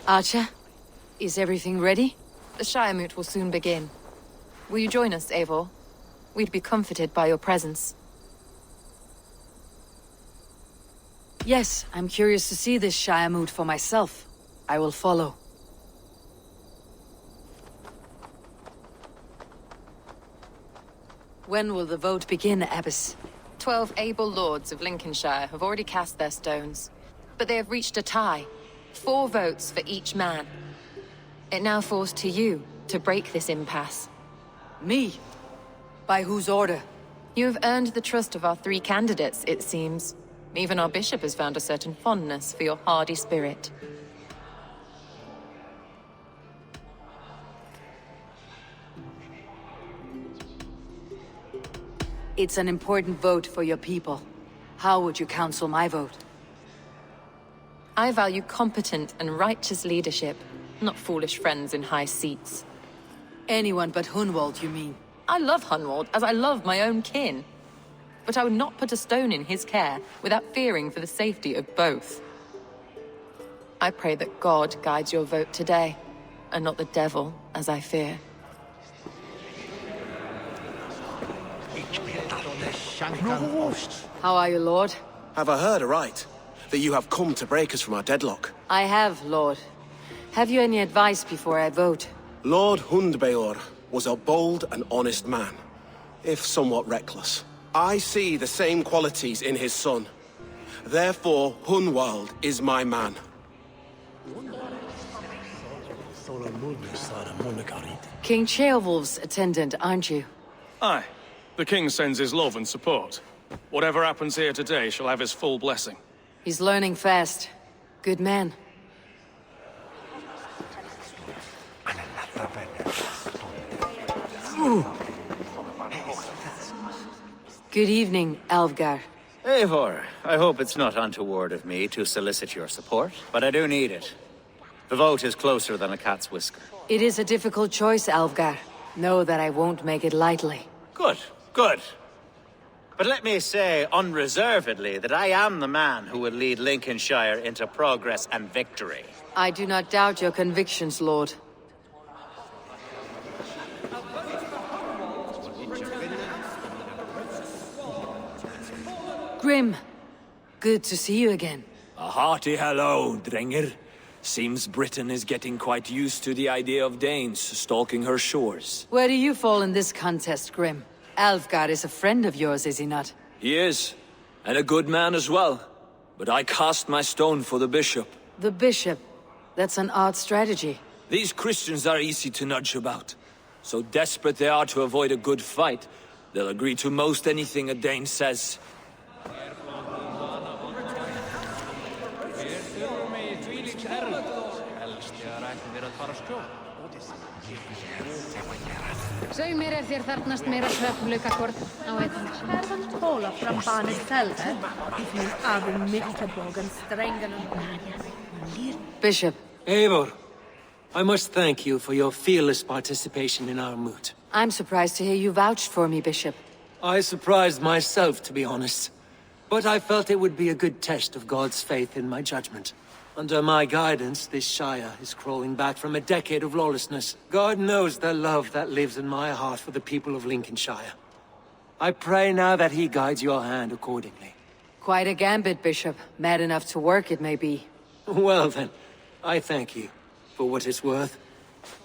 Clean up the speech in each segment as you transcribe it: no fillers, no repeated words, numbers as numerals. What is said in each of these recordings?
Archer, is everything ready? The Shire Moot will soon begin. Will you join us, Eivor? We'd be comforted by your presence. Yes, I'm curious to see this Shire Moot for myself. I will follow. When will the vote begin, Abbess? 12 able lords of Lincolnshire have already cast their stones, but they have reached a tie. 4 votes for each man. It now falls to you to break this impasse. Me? By whose order? You have earned the trust of our 3 candidates, it seems. Even our bishop has found a certain fondness for your hardy spirit. It's an important vote for your people. How would you counsel my vote? I value competent and righteous leadership, not foolish friends in high seats. Anyone but Hunwald, you mean? I love Hunwald as I love my own kin. But I would not put a stone in his care without fearing for the safety of both. I pray that God guides your vote today, and not the devil, as I fear. How are you, Lord? Have I heard aright? That you have come to break us from our deadlock? I have, Lord. Have you any advice before I vote? Lord Hundbeor was a bold and honest man, if somewhat reckless. I see the same qualities in his son. Therefore, Hunwald is my man. King Ceolwulf's attendant, aren't you? Aye. The king sends his love and support. Whatever happens here today shall have his full blessing. He's learning fast. Good man. Good evening, Alvgar. Eivor, I hope it's not untoward of me to solicit your support, but I do need it. The vote is closer than a cat's whisker. It is a difficult choice, Alvgar. Know that I won't make it lightly. Good, good. But let me say unreservedly that I am the man who will lead Lincolnshire into progress and victory. I do not doubt your convictions, Lord. Grim, good to see you again. A hearty hello, Drenger. Seems Britain is getting quite used to the idea of Danes stalking her shores. Where do you fall in this contest, Grim? Alvgar is a friend of yours, is he not? He is, and a good man as well. But I cast my stone for the bishop. The bishop? That's an odd strategy. These Christians are easy to nudge about. So desperate they are to avoid a good fight, they'll agree to most anything a Dane says. Saumir þér þarnast meira svefnlaukakort á einn. Herðan tóla fram banið selve, í því aðum mittabógan strenganum. Bishop. Eivor, I must thank you for your fearless participation in our moot. I'm surprised to hear you vouched for me, Bishop. I surprised myself, to be honest. But I felt it would be a good test of God's faith in my judgment. Under my guidance, this Shire is crawling back from a decade of lawlessness. God knows the love that lives in my heart for the people of Lincolnshire. I pray now that he guides your hand accordingly. Quite a gambit, Bishop. Mad enough to work, it may be. Well then, I thank you, for what it's worth.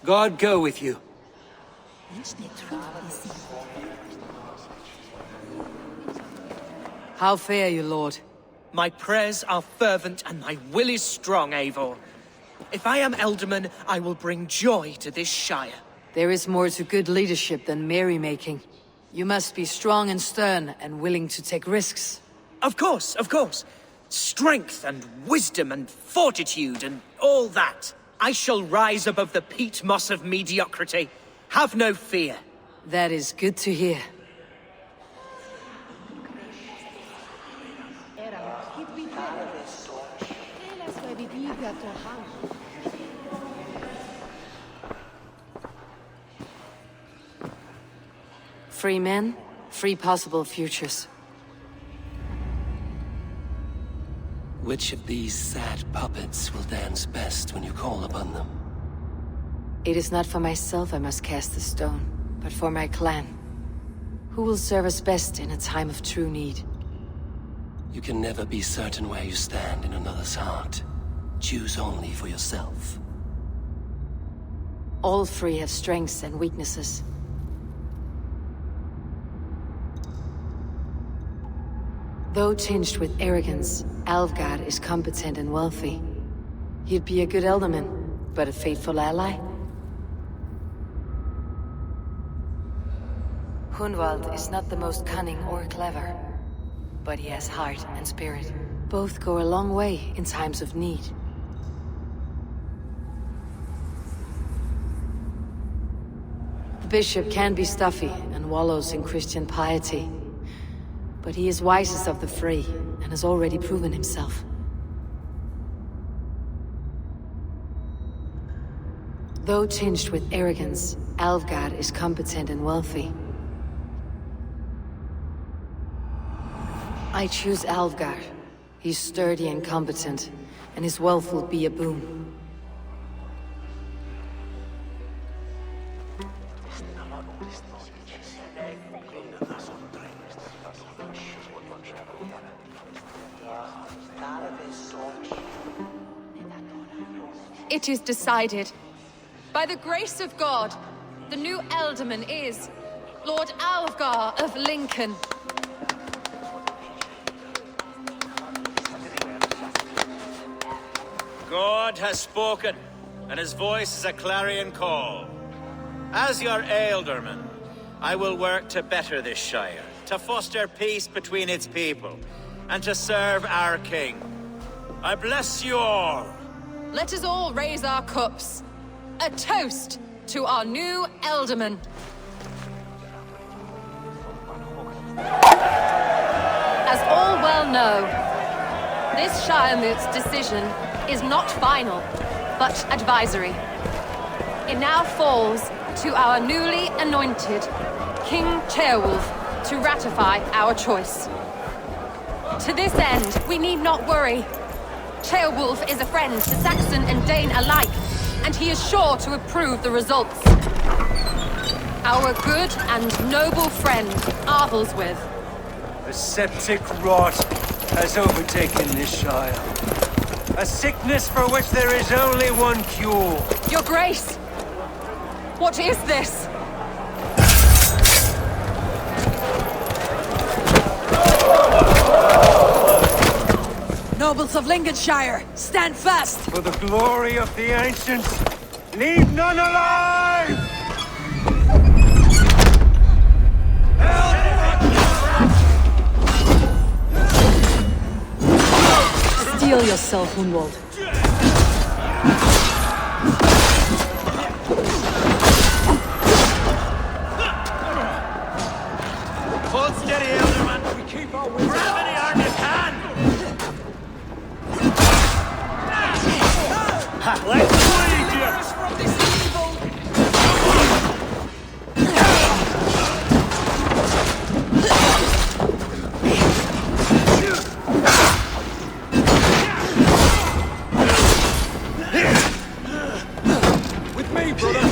God go with you. How fare you, Lord? My prayers are fervent and my will is strong, Eivor. If I am Elderman, I will bring joy to this Shire. There is more to good leadership than merrymaking. You must be strong and stern and willing to take risks. Of course, of course. Strength and wisdom and fortitude and all that. I shall rise above the peat moss of mediocrity. Have no fear. That is good to hear. Free men, free possible futures. Which of these sad puppets will dance best when you call upon them? It is not for myself I must cast the stone, but for my clan. Who will serve us best in a time of true need? You can never be certain where you stand in another's heart. Choose only for yourself. All three have strengths and weaknesses. Though tinged with arrogance, Alvgard is competent and wealthy. He'd be a good elderman, but a faithful ally? Hunwald is not the most cunning or clever, but he has heart and spirit. Both go a long way in times of need. The bishop can be stuffy and wallows in Christian piety, but he is wisest of the three and has already proven himself. Though tinged with arrogance, Alvgard is competent and wealthy. I choose Alvgard. He's sturdy and competent, and his wealth will be a boon. It is decided. By the grace of God, the new Elderman is Lord Alvgar of Lincoln. God has spoken, and his voice is a clarion call. As your Ealdorman, I will work to better this Shire, to foster peace between its people, and to serve our king. I bless you all. Let us all raise our cups. A toast to our new Elderman. As all well know, this Shiremoot's decision is not final, but advisory. It now falls to our newly anointed King Ceolwulf to ratify our choice. To this end, we need not worry. Ceolwulf is a friend to Saxon and Dane alike, and he is sure to approve the results. Our good and noble friend, Arthelswith. A septic rot has overtaken this Shire. A sickness for which there is only one cure. Your Grace! What is this? Nobles of Lincolnshire, stand fast! For the glory of the ancients, leave none alive! Steel yourself, Hunwald. Hold steady, Elderman. We keep our wits. Grab any arm you can! Let's bleed you! From this evil! With me, brother!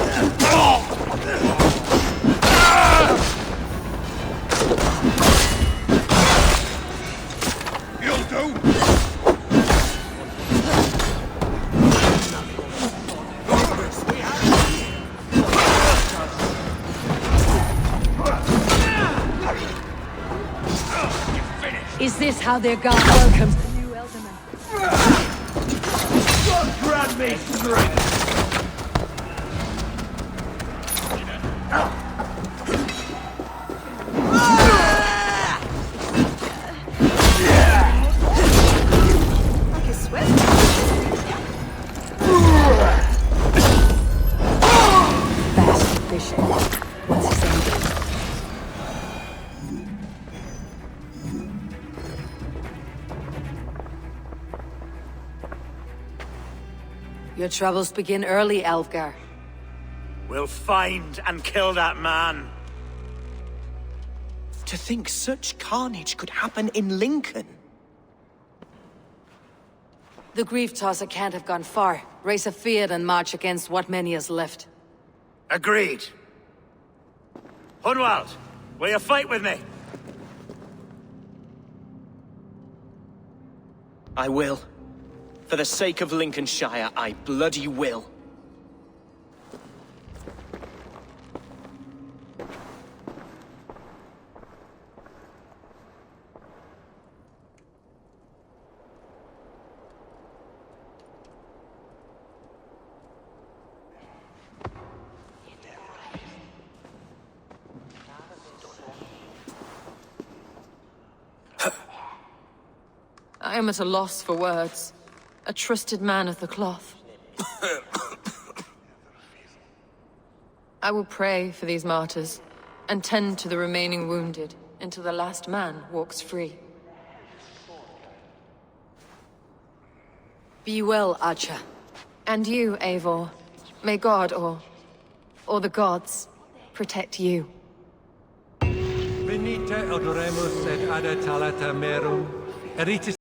You'll do! Is this how their god welcomes the new Elderman? God grant me strength! Like a sweat? Fast bishop. What's his name? Your troubles begin early, Alvgar. We'll find and kill that man. To think such carnage could happen in Lincoln. The grief tosser can't have gone far. Raise a fear and march against what many is left. Agreed. Hunwald, will you fight with me? I will. For the sake of Lincolnshire, I bloody will. I am at a loss for words. A trusted man of the cloth. I will pray for these martyrs, and tend to the remaining wounded, until the last man walks free. Be well, Archer. And you, Eivor. May God, or the gods, protect you. Venite odoremus et ada talata merum, eritis